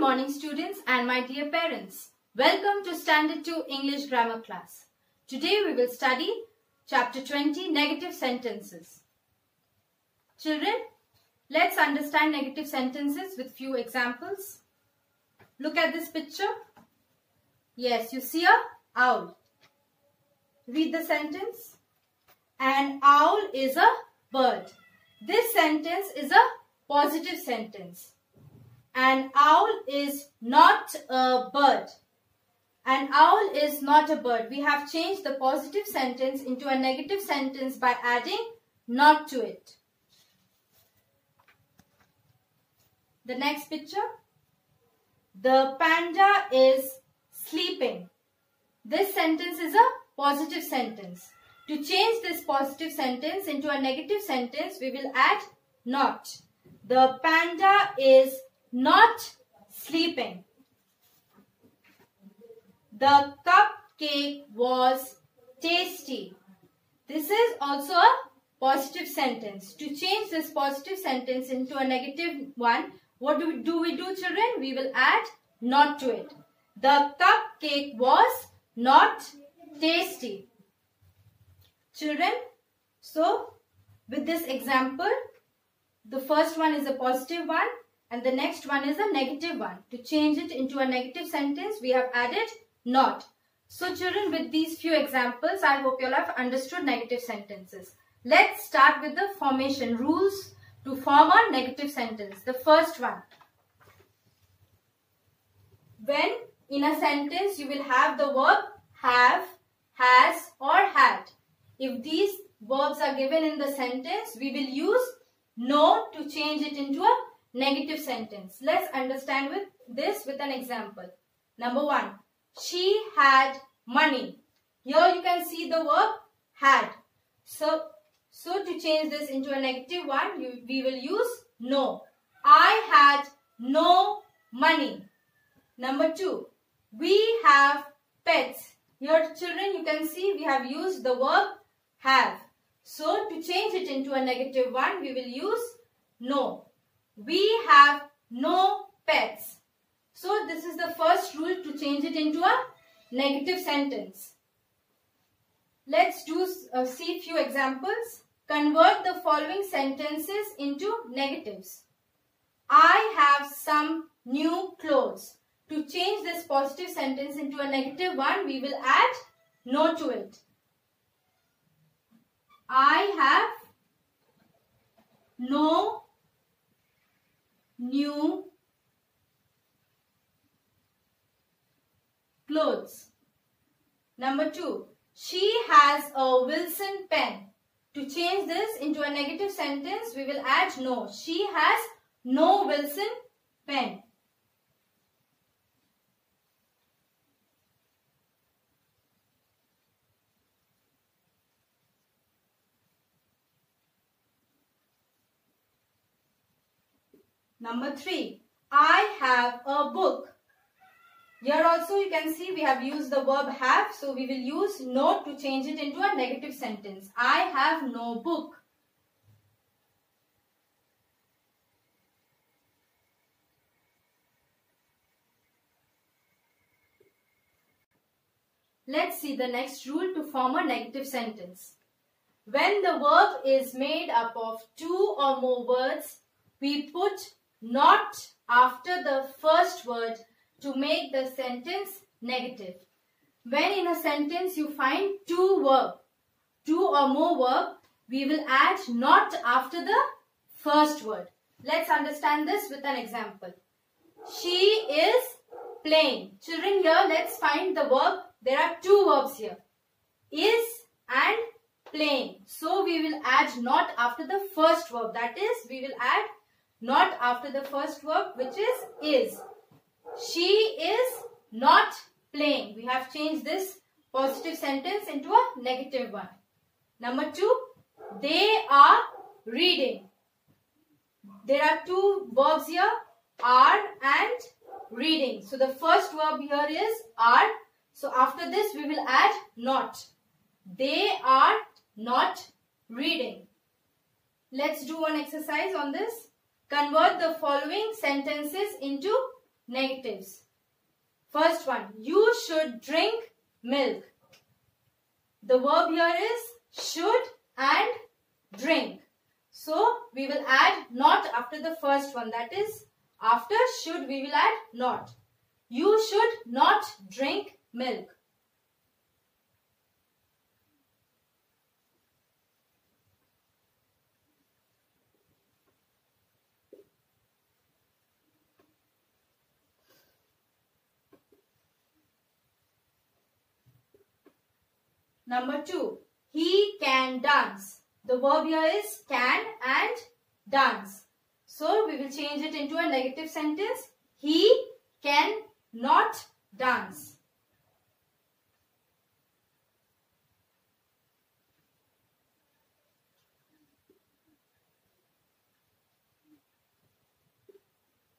morning students and my dear parents. Welcome to Standard 2 English Grammar class. Today we will study Chapter 20 Negative Sentences. Children, let's understand negative sentences with few examples. Look at this picture. Yes, you see a owl. Read the sentence. An owl is a bird. This sentence is a positive sentence. An owl is not a bird. An owl is not a bird. We have changed the positive sentence into a negative sentence by adding not to it. The next picture. The panda is sleeping. This sentence is a positive sentence. To change this positive sentence into a negative sentence, we will add not. The panda is not sleeping. The cupcake was tasty. This is also a positive sentence. To change this positive sentence into a negative one, what do we do, children? We will add not to it. The cupcake was not tasty. Children, so with this example, the first one is a positive one and the next one is a negative one. To change it into a negative sentence, we have added not. So children, with these few examples, I hope you all have understood negative sentences. Let's start with the formation rules to form a negative sentence. The first one. When in a sentence you will have the verb have, has or had. If these verbs are given in the sentence, we will use no to change it into a negative sentence. Let's understand with an example. Number one, she had money. Here you can see the verb had. So to change this into a negative one, we will use no. I had no money. Number two, we have pets. Here children, you can see we have used the verb have. So to change it into a negative one, we will use no. We have no pets. So this is the first rule to change it into a negative sentence. Let's see few examples. Convert the following sentences into negatives. I have some new clothes. To change this positive sentence into a negative one, we will add no to it. I have no new clothes. Number two, she has a Wilson pen. To change this into a negative sentence, we will add no. She has no Wilson pen. Number three, I have a book. Here also you can see we have used the verb have, so we will use no to change it into a negative sentence. I have no book. Let's see the next rule to form a negative sentence. When the verb is made up of two or more words, we put not after the first word to make the sentence negative. When in a sentence you find two or more verb, we will add not after the first word. Let's understand this with an example. She is playing. Children, here let's find the verb. There are two verbs here. Is and playing. So we will add not after the first verb. That is, we will add not after the first verb, which is. She is not playing. We have changed this positive sentence into a negative one. Number two, they are reading. There are two verbs here, are and reading. So the first verb here is are. So after this we will add not. They are not reading. Let's do one exercise on this. Convert the following sentences into negatives. First one, you should drink milk. The verb here is should and drink. So we will add not after the first one. That is, after should we will add not. You should not drink milk. Number 2, he can dance. The verb here is can and dance. So we will change it into a negative sentence. He can not dance.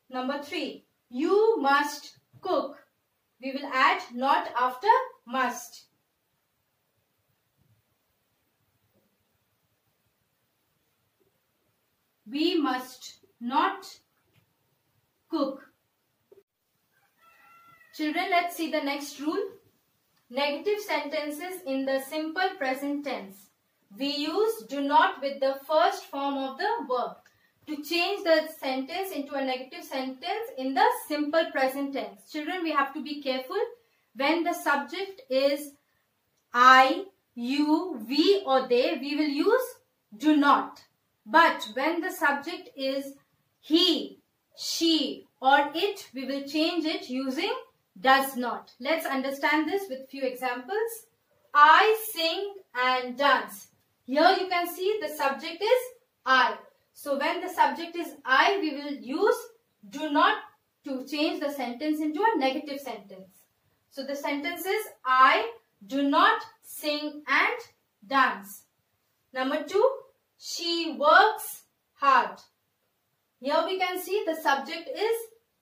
Number 3, you must cook. We will add not after must. We must not cook. Children, let's see the next rule. Negative sentences in the simple present tense. We use do not with the first form of the verb to change the sentence into a negative sentence in the simple present tense. Children, we have to be careful. When the subject is I, you, we or they, we will use do not. But when the subject is he, she or it, we will change it using does not. Let's understand this with few examples. I sing and dance. Here you can see the subject is I. So when the subject is I, we will use do not to change the sentence into a negative sentence. So the sentence is I do not sing and dance. Number 2, she works hard. Here we can see the subject is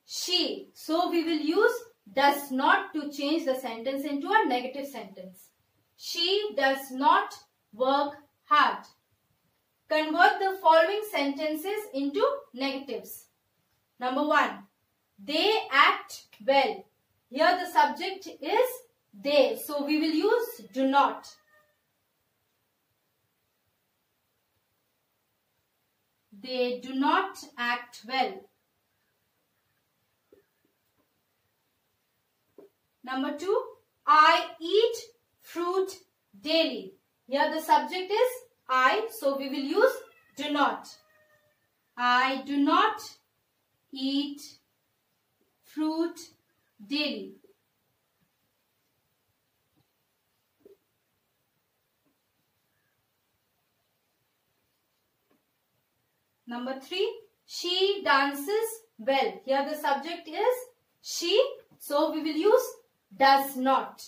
she. So we will use does not to change the sentence into a negative sentence. She does not work hard. Convert the following sentences into negatives. Number 1, they act well. Here the subject is they. So we will use do not. They do not act well. Number 2, I eat fruit daily. Here the subject is I, so we will use do not. I do not eat fruit daily. Number 3, she dances well. Here the subject is she, so we will use does not.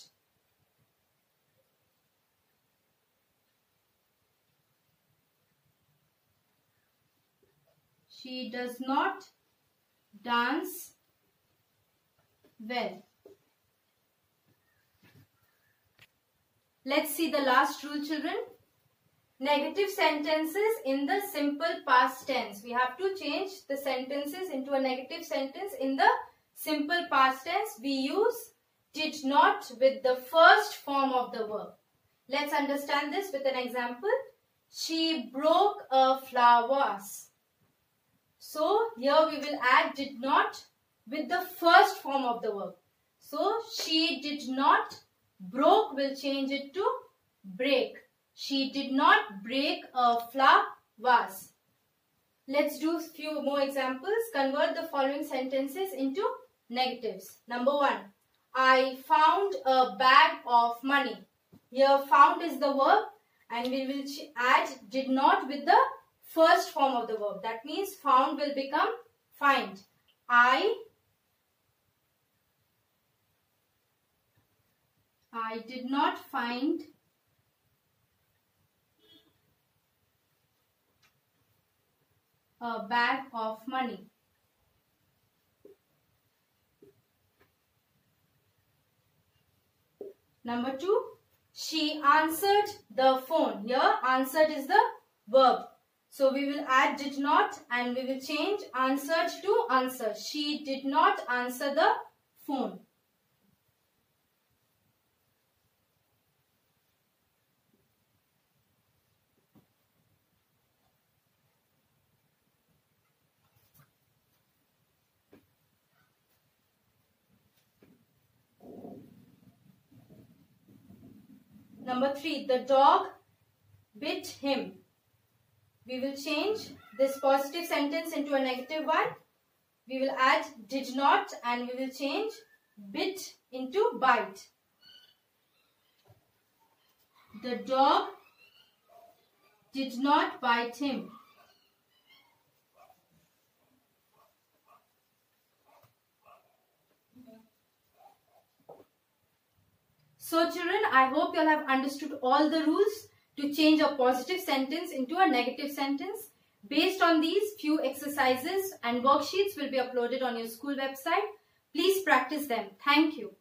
She does not dance well. Let's see the last rule, children. Negative sentences in the simple past tense. We have to change the sentences into a negative sentence in the simple past tense. We use did not with the first form of the verb. Let's understand this with an example. She broke a flower vase. So here we will add did not with the first form of the verb. So she did not, broke will change it to break. She did not break a flower vase. Let's do a few more examples. Convert the following sentences into negatives. Number 1, I found a bag of money. Here found is the verb and we will add did not with the first form of the verb. That means found will become find. I did not find a bag of money. Number 2, she answered the phone. Here answered is the verb. So we will add did not and we will change answered to answered. She did not answer the phone. Number 3, the dog bit him. We will change this positive sentence into a negative one. We will add did not and we will change bit into bite. The dog did not bite him. So children, I hope you all have understood all the rules to change a positive sentence into a negative sentence. Based on these few exercises and worksheets will be uploaded on your school website. Please practice them. Thank you.